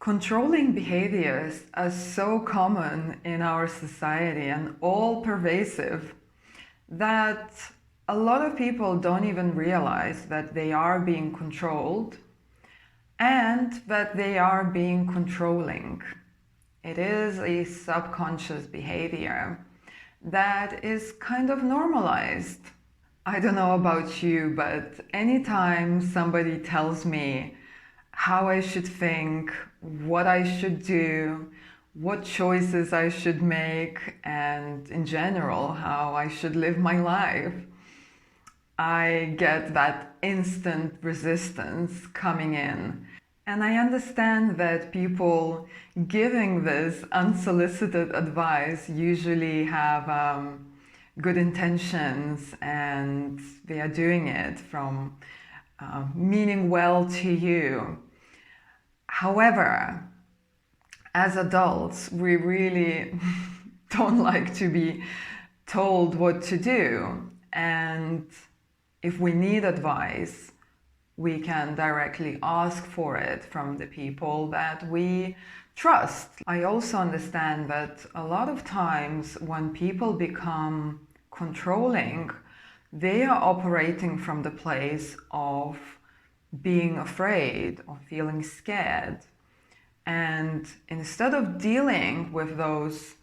Controlling behaviors are so common in our society and all pervasive that a lot of people don't even realize that they are being controlled and that they are being controlling. It is a subconscious behavior that is kind of normalized. I don't know about you, but anytime somebody tells me how I should think, what I should do, what choices I should make, and in general, how I should live my life, I get that instant resistance coming in. And I understand that people giving this unsolicited advice usually have good intentions and they are doing it from meaning well to you. However, as adults, we really don't like to be told what to do. And if we need advice, we can directly ask for it from the people that we trust. I also understand that a lot of times when people become controlling, they are operating from the place of being afraid or feeling scared. And instead of dealing with those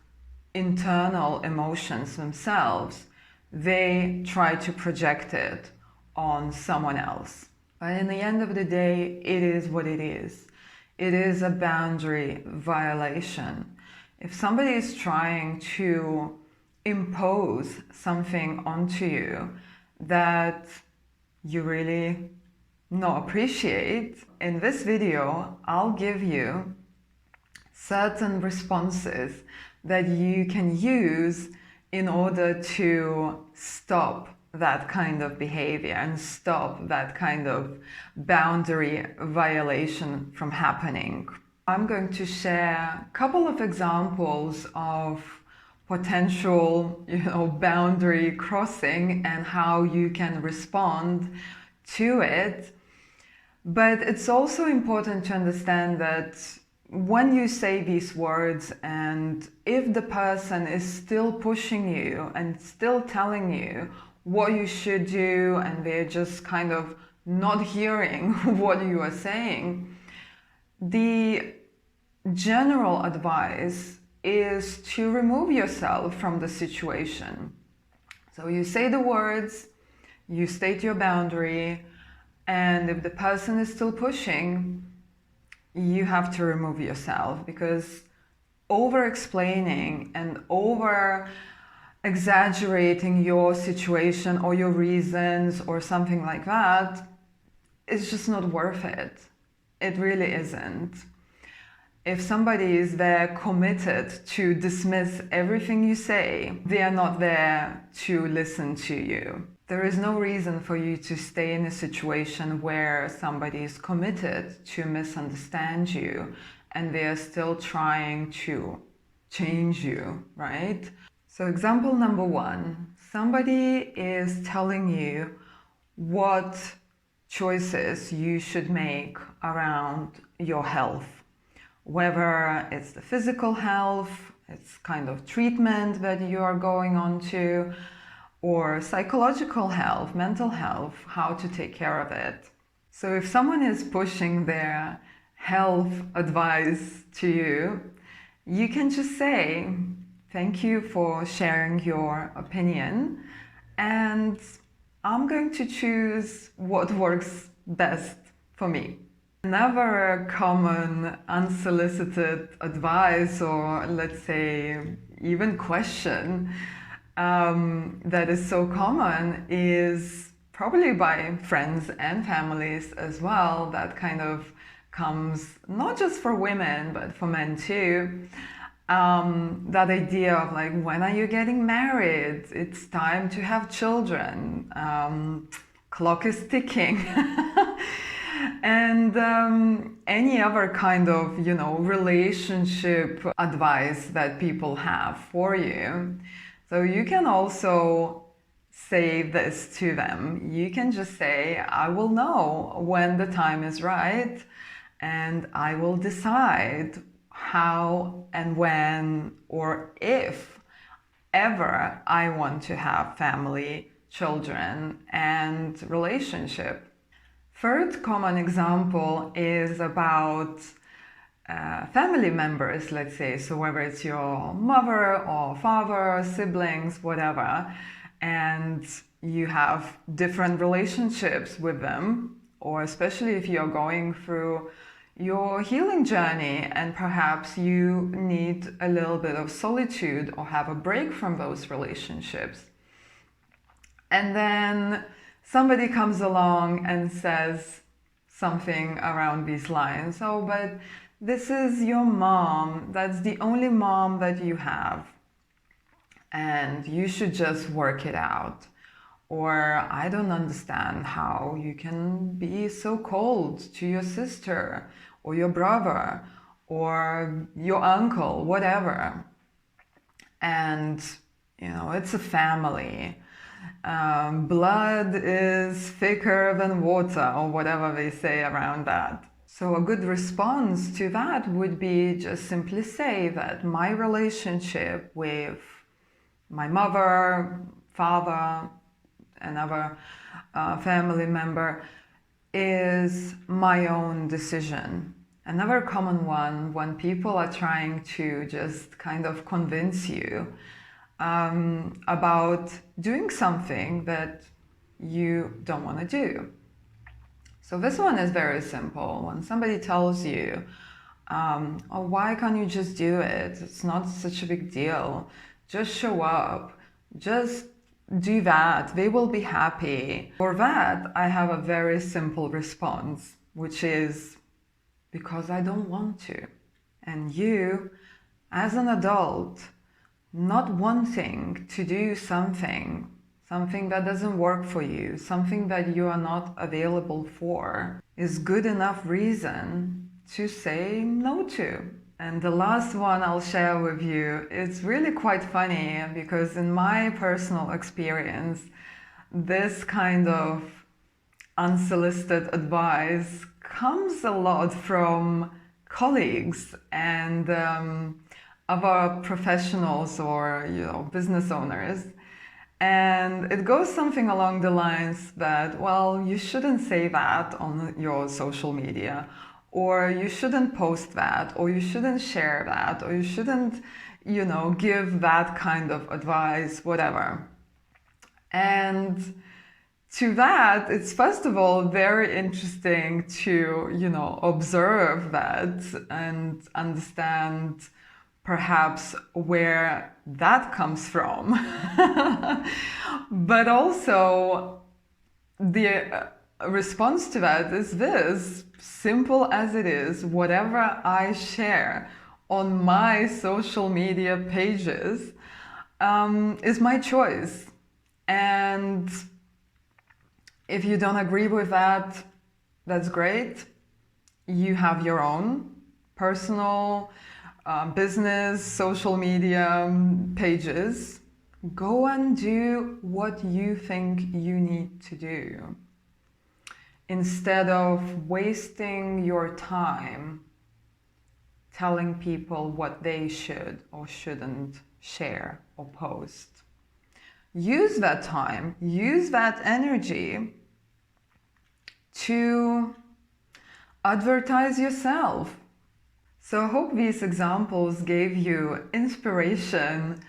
internal emotions themselves, they try to project it on someone else. But in the end of the day, it is what it is. It is a boundary violation. If somebody is trying to impose something onto you that you really not appreciate, in this video, I'll give you certain responses that you can use in order to stop that kind of behavior and stop that kind of boundary violation from happening. I'm going to share a couple of examples of potential, boundary crossing and how you can respond to it. But it's also important to understand that when you say these words and if the person is still pushing you and still telling you what you should do and they're just kind of not hearing what you are saying, the general advice is to remove yourself from the situation. So you say the words, you state your boundary, and if the person is still pushing, you have to remove yourself, because over-explaining and over-exaggerating your situation or your reasons or something like that is just not worth it. It really isn't. If somebody is there committed to dismiss everything you say, they are not there to listen to you. There is no reason for you to stay in a situation where somebody is committed to misunderstand you and they are still trying to change you, right? So example number one, somebody is telling you what choices you should make around your health. Whether it's the physical health, it's kind of treatment that you are going on to, or psychological health, mental health, how to take care of it. So if someone is pushing their health advice to you, you can just say, thank you for sharing your opinion, and I'm going to choose what works best for me. Another common unsolicited advice, or let's say even question, that is so common is probably by friends and families as well, that kind of comes not just for women but for men too. That idea of like, when are you getting married? It's time to have children. Clock is ticking. And any other kind of, relationship advice that people have for you. So you can also say this to them. You can just say, I will know when the time is right, and I will decide how and when or if ever I want to have family, children, and relationship. Third common example is about family members, let's say. So whether it's your mother or father, siblings, whatever, and you have different relationships with them, or especially if you're going through your healing journey and perhaps you need a little bit of solitude or have a break from those relationships. And then somebody comes along and says something around these lines. Oh, but this is your mom. That's the only mom that you have. And you should just work it out. Or I don't understand how you can be so cold to your sister or your brother or your uncle, whatever. And, it's a family. Blood is thicker than water, or whatever they say around that. So a good response to that would be just simply say that my relationship with my mother, father, another family member is my own decision. Another common one when people are trying to just kind of convince you about doing something that you don't want to do. So this one is very simple. When somebody tells you, oh, why can't you just do it? It's not such a big deal. Just show up. Just do that. They will be happy. For that, I have a very simple response, which is because I don't want to. And you, as an adult, not wanting to do something that doesn't work for you, something that you are not available for, is good enough reason to say no to. And the last one I'll share with you, it's really quite funny because in my personal experience, this kind of unsolicited advice comes a lot from colleagues and other professionals or business owners. And it goes something along the lines that, well, you shouldn't say that on your social media, or you shouldn't post that, or you shouldn't share that, or you shouldn't, give that kind of advice, whatever. And to that, it's first of all very interesting to, observe that and understand perhaps where that comes from. But also the response to that is this, simple as it is, whatever I share on my social media pages is my choice. And if you don't agree with that, that's great. You have your own personal business, social media pages. Go and do what you think you need to do, instead of wasting your time telling people what they should or shouldn't share or post. Use that time, use that energy to advertise yourself. So I hope these examples gave you inspiration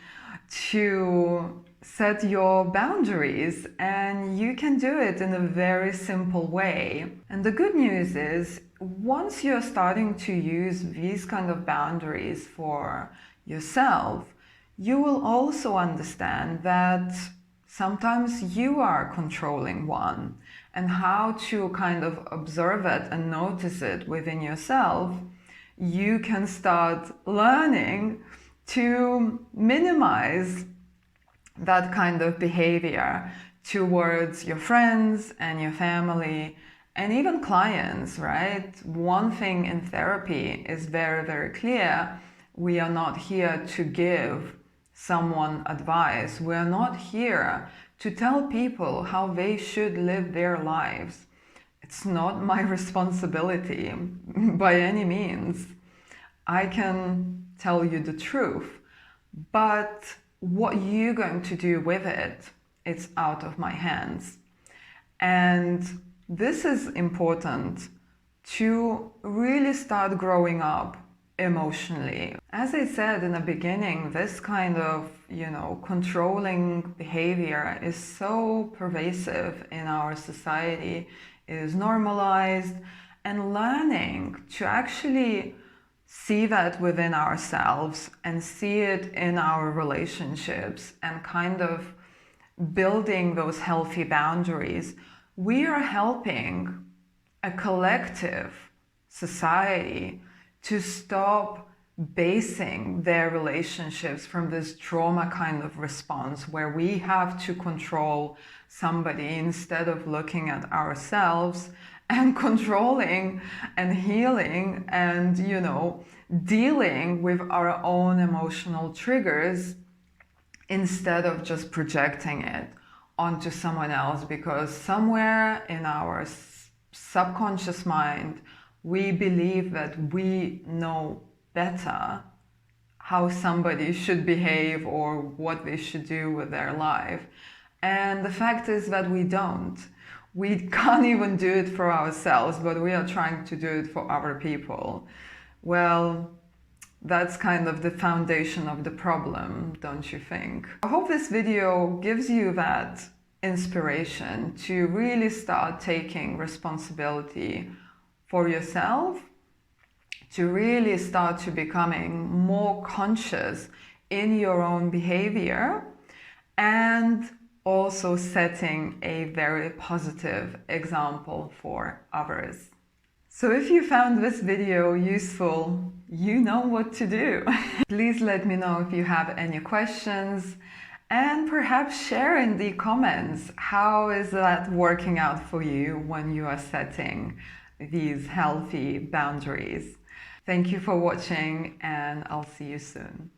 to set your boundaries, and you can do it in a very simple way. And the good news is, once you're starting to use these kind of boundaries for yourself, you will also understand that sometimes you are controlling one, and how to kind of observe it and notice it within yourself. You can start learning to minimize that kind of behavior towards your friends and your family and even clients, right? One thing in therapy is very, very clear. We are not here to give someone advice. We are not here to tell people how they should live their lives. It's not my responsibility by any means. I can tell you the truth, but what you're going to do with it, it's out of my hands. And this is important to really start growing up emotionally. As I said in the beginning, this kind of, controlling behavior is so pervasive in our society, it is normalized, and learning to actually see that within ourselves and see it in our relationships and kind of building those healthy boundaries, we are helping a collective society to stop basing their relationships from this trauma kind of response where we have to control somebody instead of looking at ourselves and controlling and healing and, dealing with our own emotional triggers instead of just projecting it onto someone else, because somewhere in our subconscious mind, we believe that we know better how somebody should behave or what they should do with their life. And the fact is that we don't. We can't even do it for ourselves, but we are trying to do it for other people. Well, that's kind of the foundation of the problem, don't you think? I hope this video gives you that inspiration to really start taking responsibility for yourself, to really start to becoming more conscious in your own behavior, and also setting a very positive example for others. So if you found this video useful, you know what to do. Please let me know if you have any questions, and perhaps share in the comments how is that working out for you when you are setting these healthy boundaries. Thank you for watching, and I'll see you soon.